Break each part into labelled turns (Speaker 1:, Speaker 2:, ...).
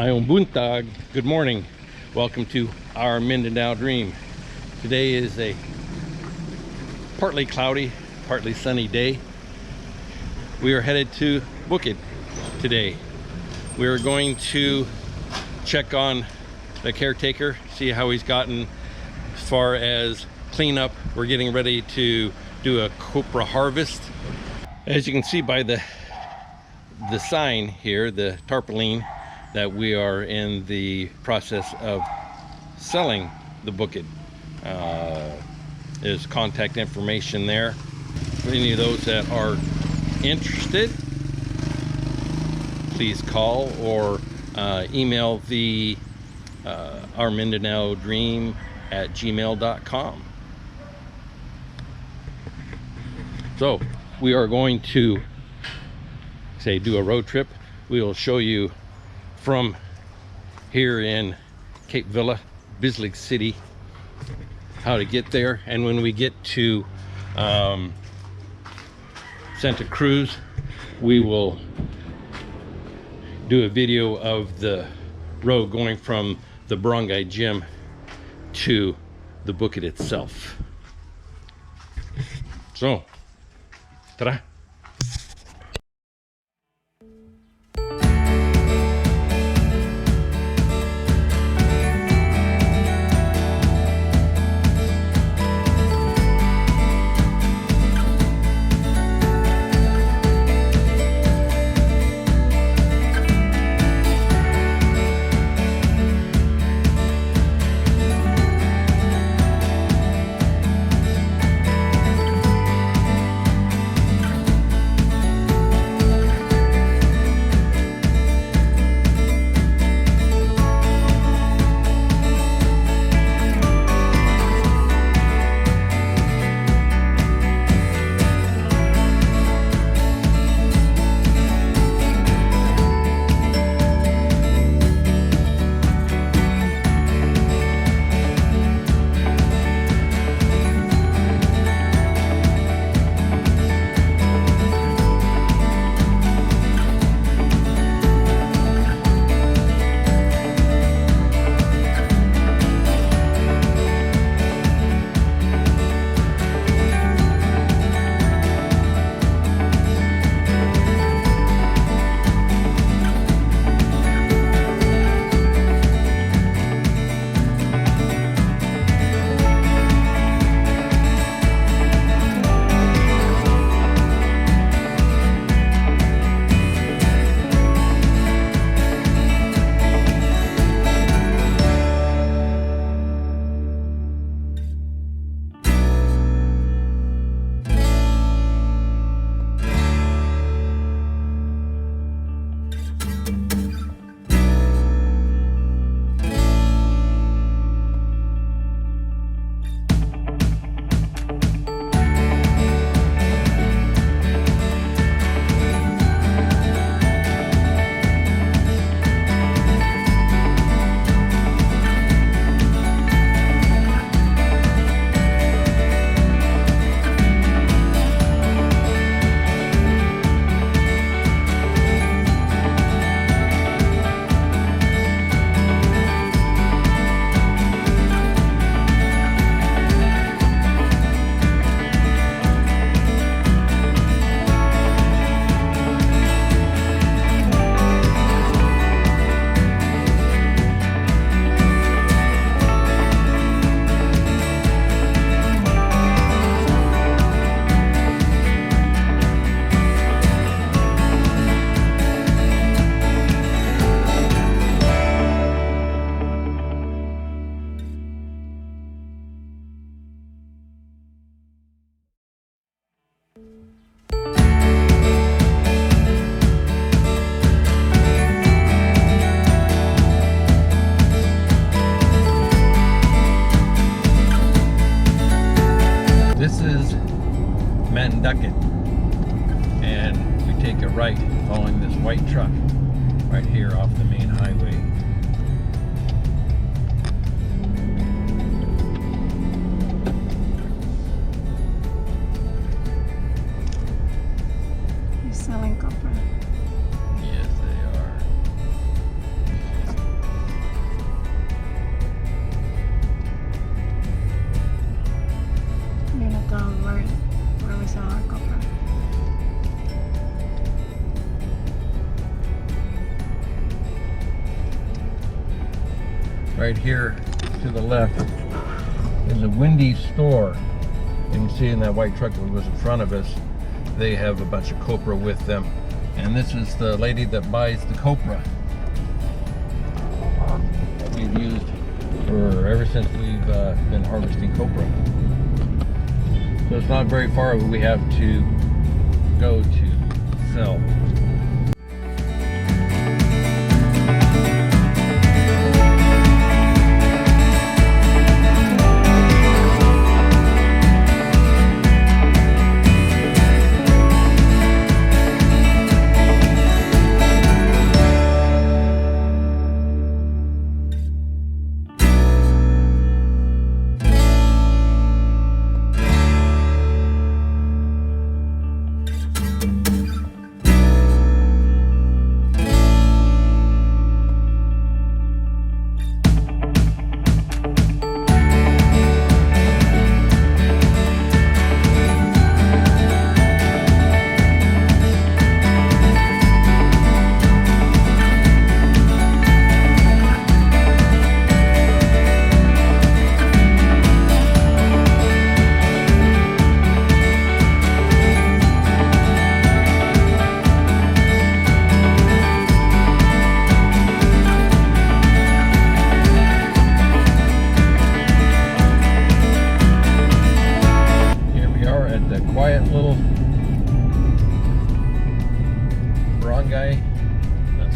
Speaker 1: Mayong buntag. Good morning. Welcome to our Mindanao Dream. Today is a partly cloudy, partly sunny day. We are headed to Bukid today. We are going to check on the caretaker, see how he's gotten as far as cleanup. We're getting ready to do a Kopra Harvest. As you can see by the sign here, the tarpaulin, that we are in the process of selling the Bukid. There's contact information there for any of those that are interested. Please call or email the our Mindanao Dream at gmail.com. So we are going to do a road trip. We will show you from here in Cape Villa, Bislig City, how to get there. And when we get to Santa Cruz, we will do a video of the road going from the Barangay Gym to the Bukid itself. So, ta-da! This is Mindanao, and we take a right following this white truck right here off the main highway.
Speaker 2: You're selling copper.
Speaker 1: Yes, they are. Right here to the left is a Wendy's store. You can see in that white truck that was in front of us, they have a bunch of copra with them. And this is the lady that buys the copra that we've used for ever since we've been harvesting copra. So it's not very far we have to go to sell.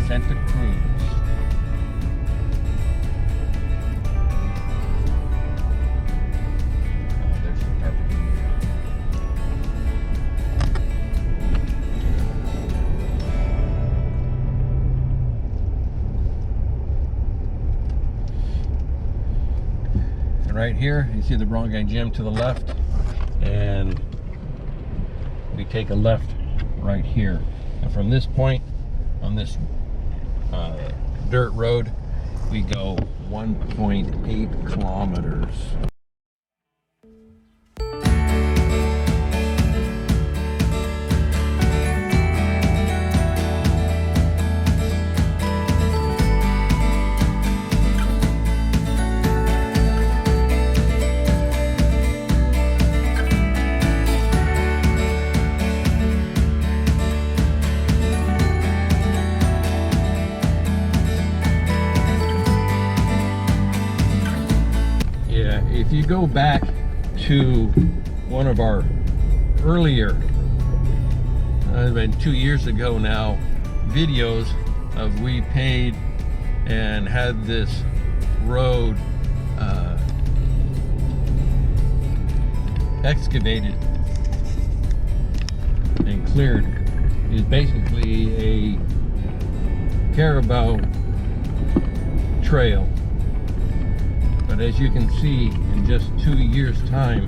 Speaker 1: Santa Cruz. Oh, there's the target. And right here, you see the Barangay Gym to the left, and we take a left right here. And from this point on this dirt road, we go 1.8 kilometers. If you go back to one of our earlier, it's been 2 years ago now, videos of we paid and had this road excavated and cleared, is basically a carabao trail. But as you can see, in just 2 years' time,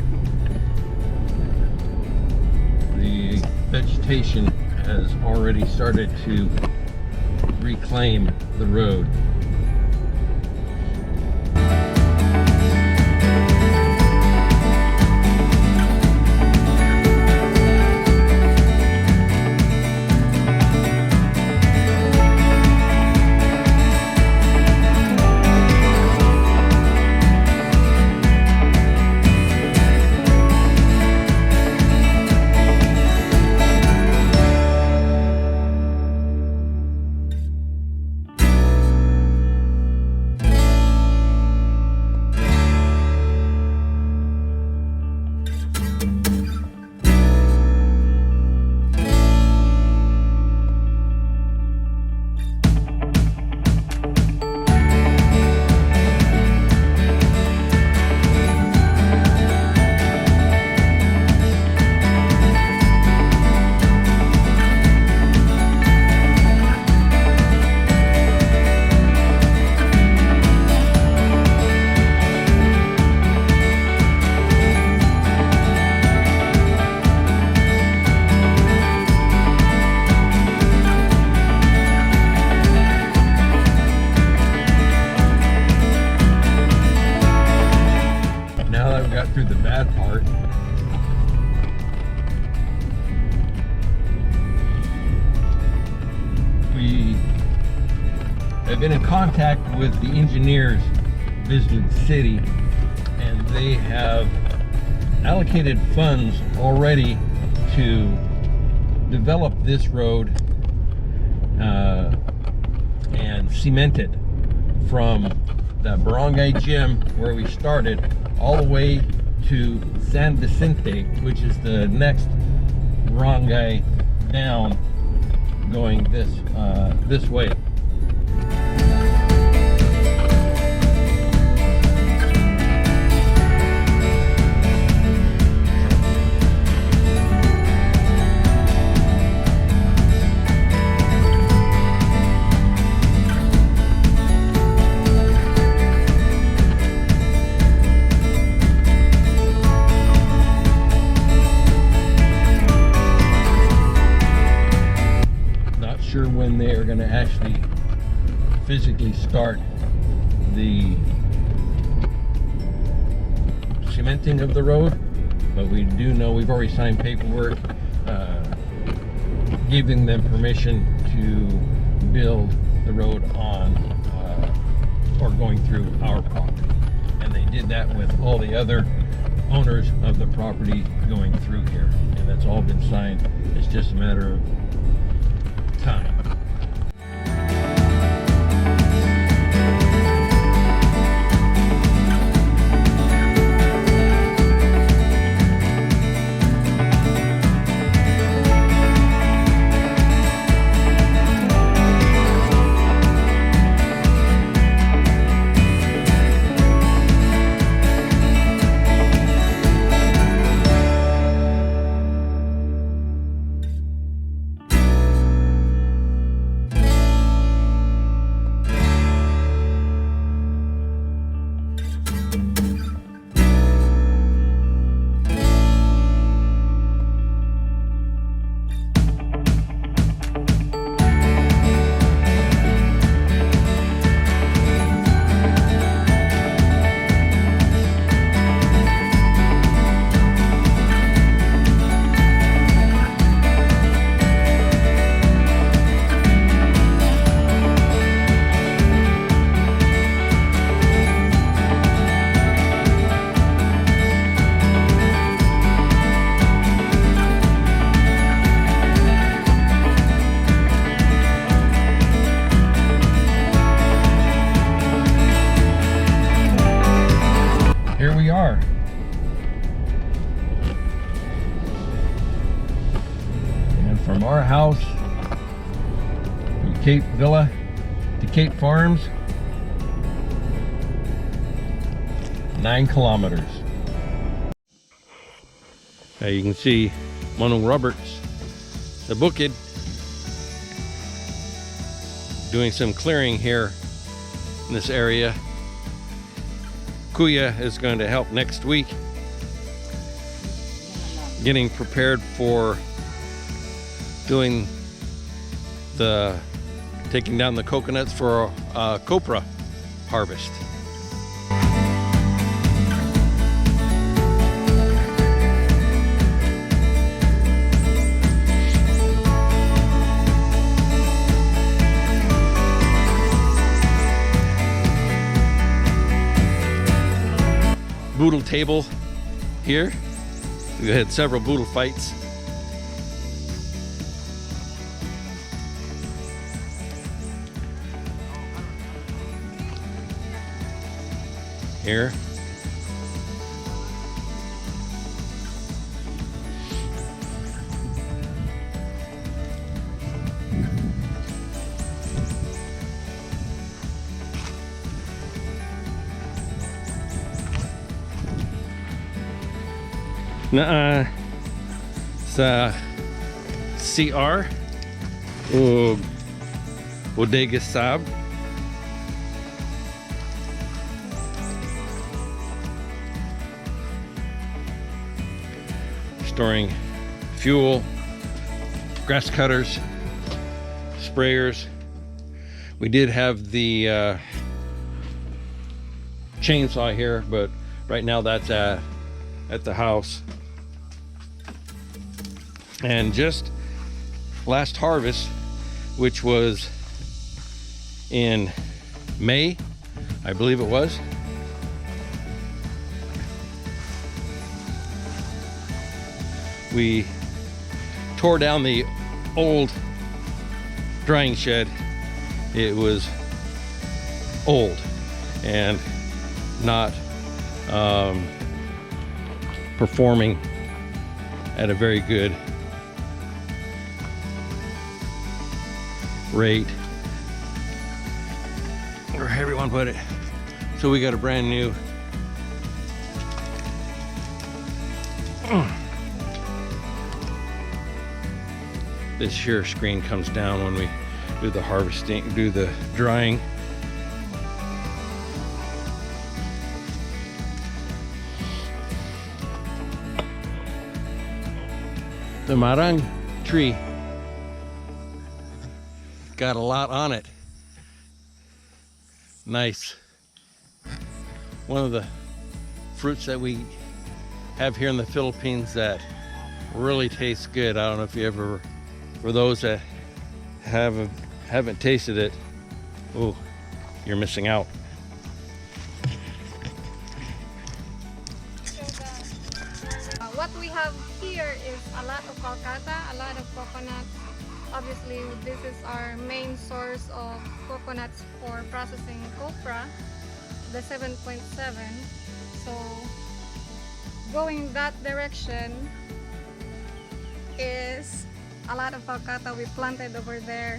Speaker 1: the vegetation has already started to reclaim the road. Through the bad part, we have been in contact with the engineers visited the city, and they have allocated funds already to develop this road and cement it from the Barangay Gym where we started all the way to San Vicente, which is the next barangay down, going this way. When they are going to actually physically start the cementing of the road, but we do know we've already signed paperwork giving them permission to build the road on or going through our property, and they did that with all the other owners of the property going through here, and that's all been signed. It's just a matter of time. Here we are. And from our house, from Cape Villa to Cape Farms, 9 kilometers. Now you can see Manong Roberts, the Bukid, doing some clearing here in this area. Kuya is going to help next week, getting prepared for doing taking down the coconuts for Kopra Harvest. Boodle table here. We had several boodle fights. Here. Sa CR o Bodega Sab. Storing fuel, grass cutters, sprayers. We did have the chainsaw here, but right now that's at the house. And just last harvest, which was in May, I believe it was, we tore down the old drying shed. It was old and not performing at a very good rate, or everyone put it. So we got a brand new this here screen comes down when we do the harvesting, do the drying. The marang tree got a lot on it. Nice. One of the fruits that we have here in the Philippines that really tastes good. I don't know if you ever, for those that haven't tasted it, oh, you're missing out.
Speaker 2: What we have here is a lot of palkata, a lot of coconut. Obviously, this is our main source of coconuts for processing copra, the 7.7. So going that direction is a lot of palkata we planted over there.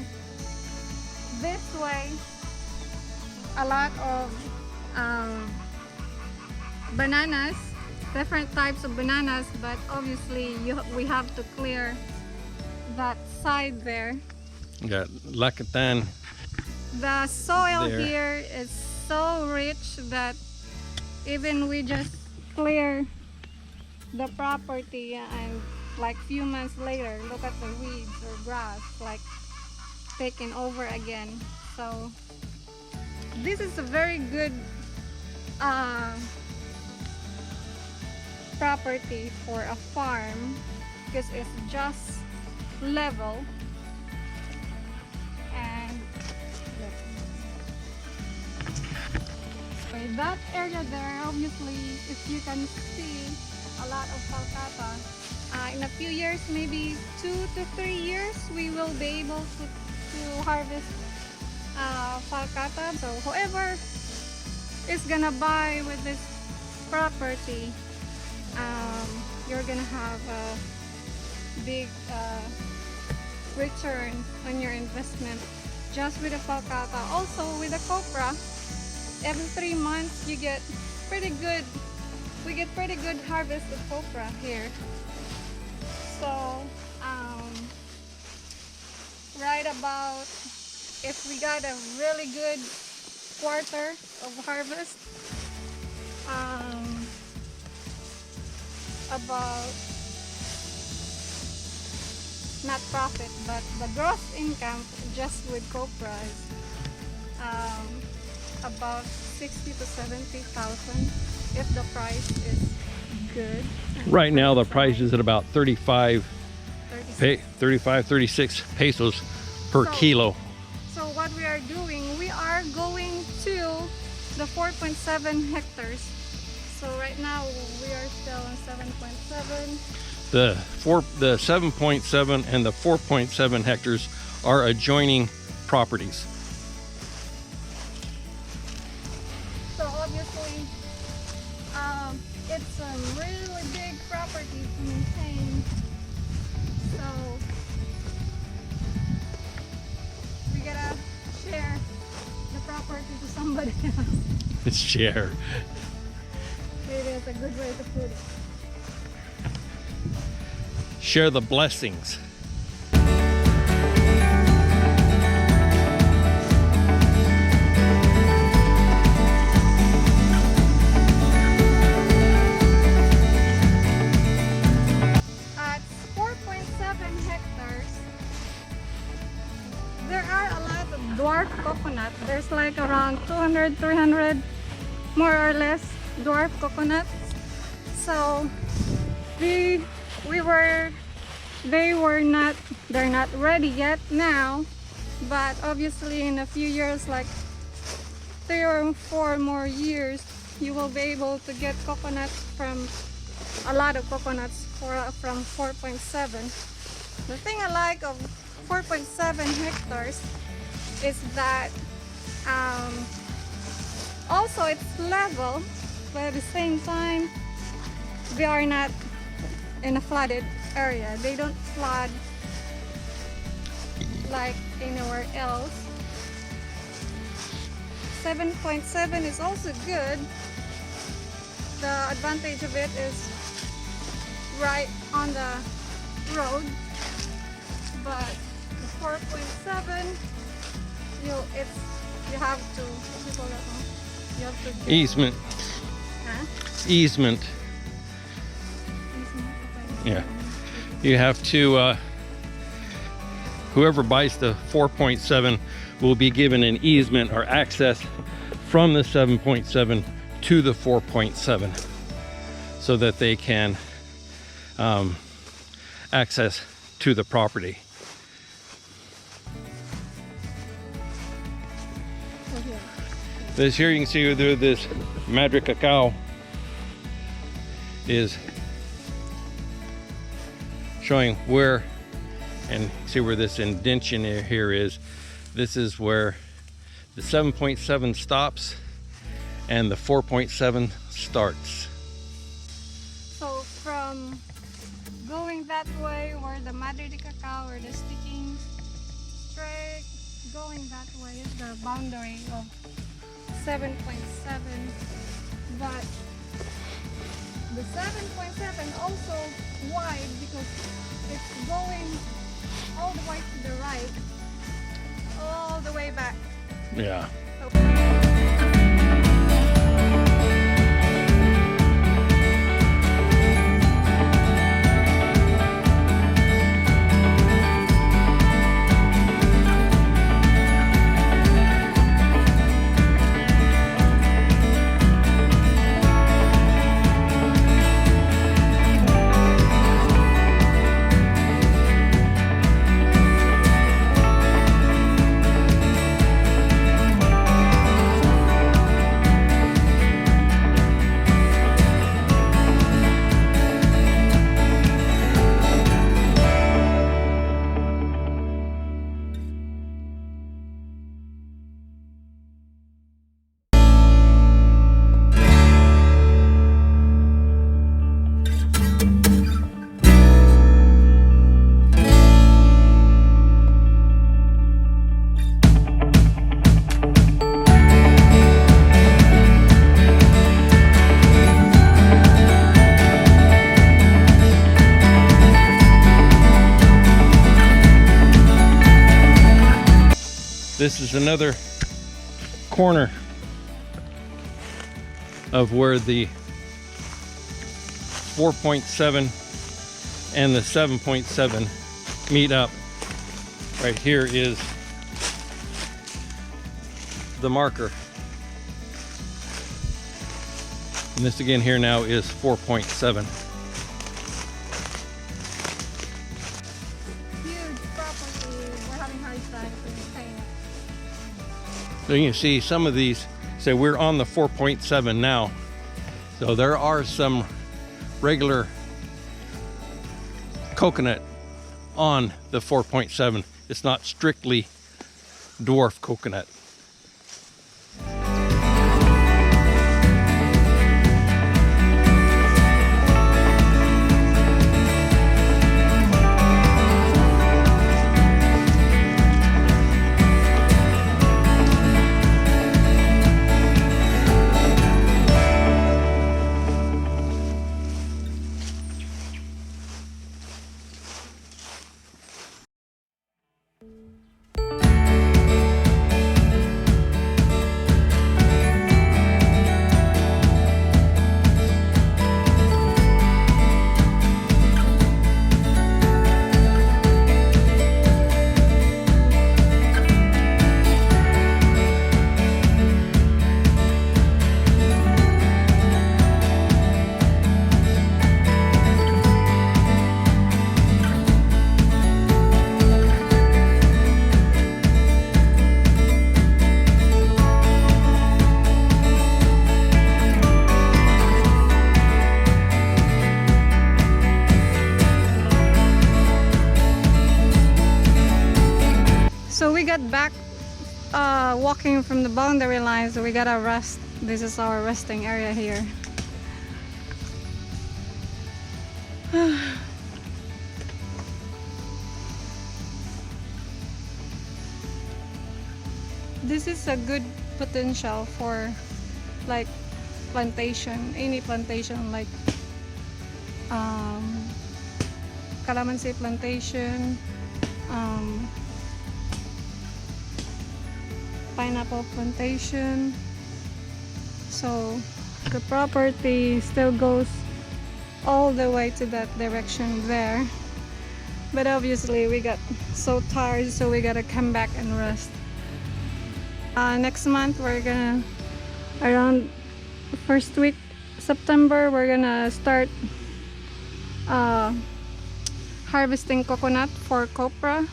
Speaker 2: This way, a lot of bananas, different types of bananas, but obviously we have to clear that side there.
Speaker 1: We got lakatan.
Speaker 2: The soil
Speaker 1: There.
Speaker 2: here is so rich that even we just clear the property and like few months later, look at the weeds or grass like taken over again. So this is a very good property for a farm because it's just level. And in that area there, obviously, if you can see a lot of palkata, in a few years, maybe 2 to 3 years, we will be able to harvest palkata. So whoever is gonna buy with this property, you're gonna have a big return on your investment just with the palkata. Also with the copra, every 3 months you get pretty good, we get pretty good harvest of copra here. So right about, if we got a really good quarter of harvest, about, not profit, but the gross income just with copra is about 60 to 70,000 if the price is good.
Speaker 1: Right now the price is at about 36 pesos per kilo.
Speaker 2: So what we are doing, we are going to the 4.7 hectares. So right now we are still on 7.7.
Speaker 1: The 7.7 and the 4.7 hectares are adjoining properties.
Speaker 2: So obviously, it's a really big property to maintain. So we gotta share the property to somebody else.
Speaker 1: It's share.
Speaker 2: Maybe it's a good way to put it.
Speaker 1: Share the blessings.
Speaker 2: At 4.7 hectares, there are a lot of dwarf coconut. There's like around 200, 300 more or less dwarf coconuts. So they're not ready yet now, but obviously in a few years, like 3 or 4 more years, you will be able to get coconuts from, a lot of coconuts from 4.7. The thing I like of 4.7 hectares is that also it's level, but at the same time we are not in a flooded area. They don't flood like anywhere else. 7.7 is also good. The advantage of it is right on the road, but the 4.7, you have to, what do you call that one? You have to get,
Speaker 1: Easement.
Speaker 2: huh?
Speaker 1: Easement. Yeah. You have to, whoever buys the 4.7 will be given an easement or access from the 7.7 to the 4.7 so that they can access to the property. This here you can see there, this Madrid cacao is showing where, and see where this indention here is. This is where the 7.7 stops and the 4.7 starts.
Speaker 2: So from going that way where the Madre de Cacao or the sticking straight, going that way is the boundary of 7.7, but the 7.7 also wide because it's going all the way to the right, all the way back.
Speaker 1: Yeah. This is another corner of where the 4.7 and the 7.7 meet up. Right here is the marker. And this again here now is 4.7. So you can see some of these say we're on the 4.7 now. So there are some regular coconut on the 4.7. It's not strictly dwarf coconut.
Speaker 2: we got back walking from the boundary line, so we gotta rest. This is our resting area here. This is a good potential for like plantation, any plantation like calamansi plantation, pineapple plantation. So the property still goes all the way to that direction there, but obviously we got so tired, so we gotta come back and rest. Next month we're gonna, around first week September, we're gonna start harvesting coconut for Kopra.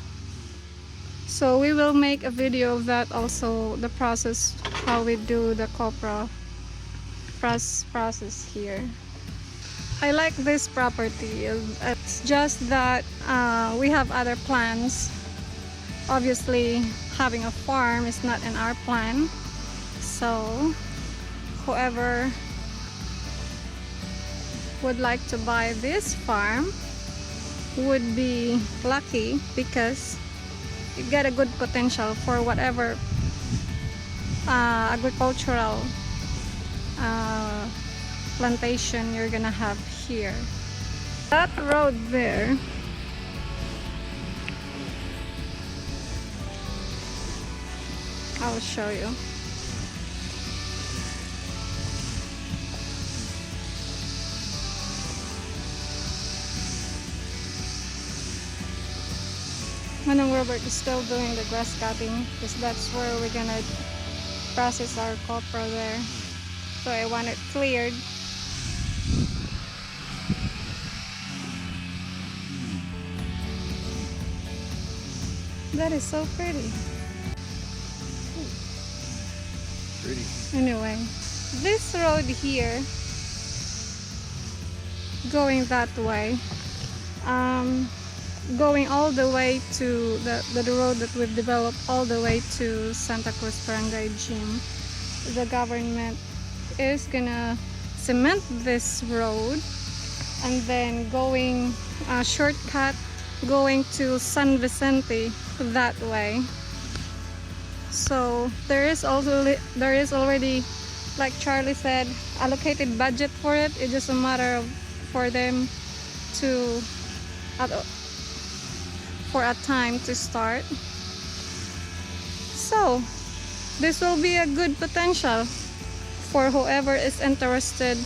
Speaker 2: So we will make a video of that also, the process, how we do the Kopra process here. I like this property. It's just that we have other plans. Obviously having a farm is not in our plan, so whoever would like to buy this farm would be lucky, because you get a good potential for whatever agricultural plantation you're gonna have here. That road there, I'll show you. Manong Robert is still doing the grass cutting, because that's where we're gonna process our copra there. So I want it cleared. That is so pretty.
Speaker 1: Pretty.
Speaker 2: Anyway, this road here, going that way, going all the way to the road that we've developed all the way to Santa Cruz Barangay Gym. The government is gonna cement this road, and then going a shortcut going to San Vicente that way. So there is already, like Charlie said, allocated budget for it. It's just a matter of for them to for a time to start. So this will be a good potential for whoever is interested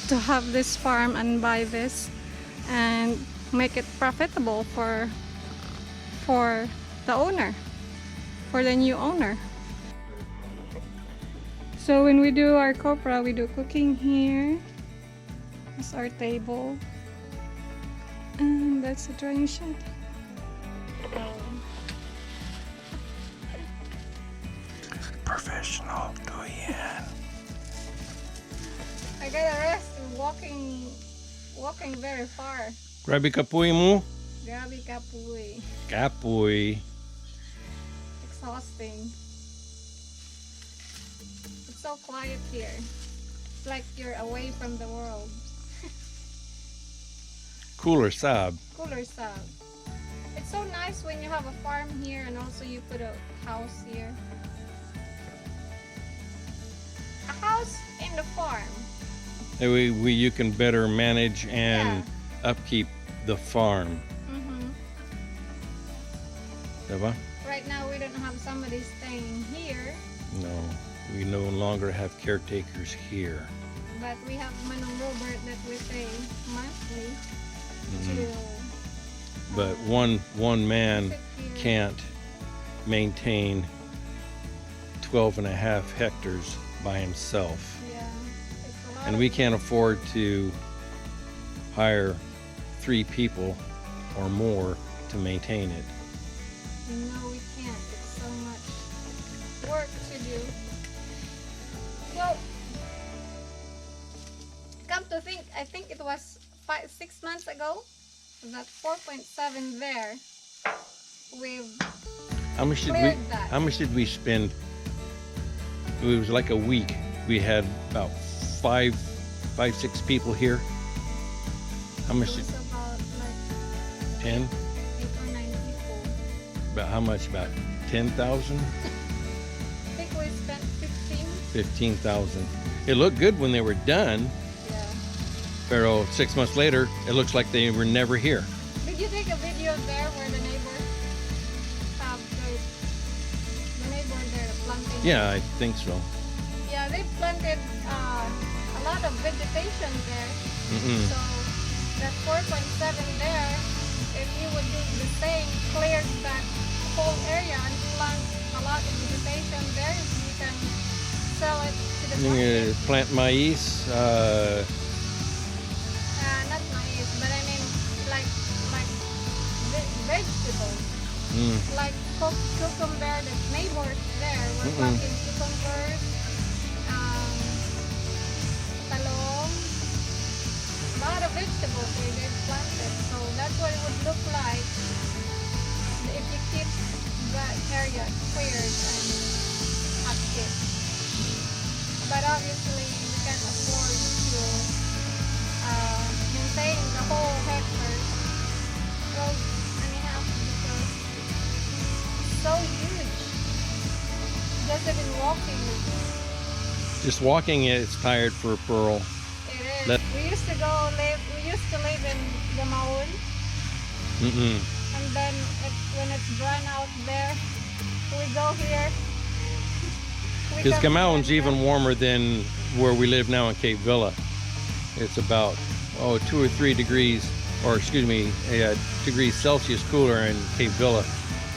Speaker 2: to have this farm and buy this and make it profitable for the owner, for the new owner. So when we do our copra, we do cooking here. That's our table, and that's the drying shed.
Speaker 1: Professional doyen.
Speaker 2: I gotta rest and walking very far.
Speaker 1: Grabe kapoy mo.
Speaker 2: Grabe kapoy.
Speaker 1: Kapoy.
Speaker 2: Exhausting. It's so quiet here. It's like you're away from the world.
Speaker 1: Cooler sab.
Speaker 2: Cooler sub. It's so nice when you have a farm here and also you put a house here. A house in the farm.
Speaker 1: That way you can better manage and upkeep the farm. Diba?
Speaker 2: Right now we don't have somebody staying here.
Speaker 1: No, we no longer have caretakers here.
Speaker 2: But we have Manong Robert that we pay monthly to
Speaker 1: But one man can't maintain 12.5 hectares by himself.
Speaker 2: Yeah, it's a lot
Speaker 1: And
Speaker 2: of
Speaker 1: we can't afford to hire 3 people or more to maintain it.
Speaker 2: No, we can't. It's so much work to do. Well, come to think, I think it was 6 months ago that 4.7 there we've
Speaker 1: How much did we?
Speaker 2: cleared that.
Speaker 1: How much did we spend? It was like a week. We had about five, 6 people here. How much
Speaker 2: It
Speaker 1: did?
Speaker 2: was about like
Speaker 1: 10.
Speaker 2: 8 or 9 people.
Speaker 1: About how much? About 10,000,
Speaker 2: I think we spent 15.
Speaker 1: 15,000. It looked good when they were done.
Speaker 2: Yeah.
Speaker 1: Pero 6 months later, it looks like they were never here.
Speaker 2: Did you take a video there where the neighbors have the neighbor there planting?
Speaker 1: Yeah, I think so.
Speaker 2: Yeah, they planted a lot of vegetation there.
Speaker 1: Mm-mm.
Speaker 2: So that 4.7 there, if you would do the same, clear that whole area and plant a lot of vegetation there, you can sell it to the
Speaker 1: Yung,
Speaker 2: market.
Speaker 1: plant maize.
Speaker 2: Not maize, but I mean like vegetables. Like cucumber, the neighbors there were planting cucumbers, talong, a lot of vegetables they planted. So that's what it would look like if you keep that area cleared and upkept. But obviously you can't afford to maintain the whole hectare. Well, anyhow, because it's so huge. Just even walking.
Speaker 1: Just walking it, it's tired for Pearl.
Speaker 2: It is. We used to live in Gamaon, and then when it's dry out there, we go here.
Speaker 1: Because Gamaon's even warmer than where we live now in Cape Villa. It's about 2 or 3 degrees, or excuse me, degrees Celsius cooler in Cape Villa.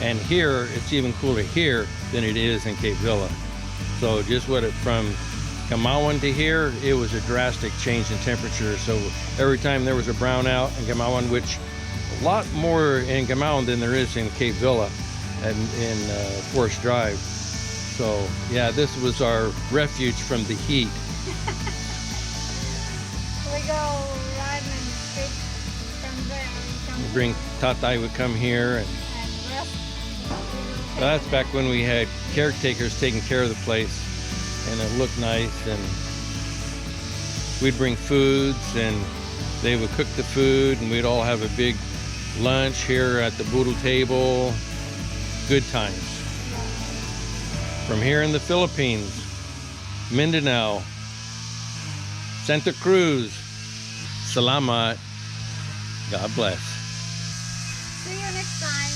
Speaker 1: And here, it's even cooler here than it is in Cape Villa. So just from Gamaon to here, it was a drastic change in temperature. So every time there was a brownout in Gamaon, which a lot more in Gamaon than there is in Cape Villa and in Forest Drive. So yeah, this was our refuge from the heat.
Speaker 2: We go riding and fish from there. And
Speaker 1: Bring Tatay would come here, and
Speaker 2: rest.
Speaker 1: that's back when we had caretakers taking care of the place, and it looked nice. And we'd bring foods, and they would cook the food, and we'd all have a big lunch here at the Boodle table. Good times. From here in the Philippines, Mindanao, Santa Cruz, salamat. God bless.
Speaker 2: See you next time.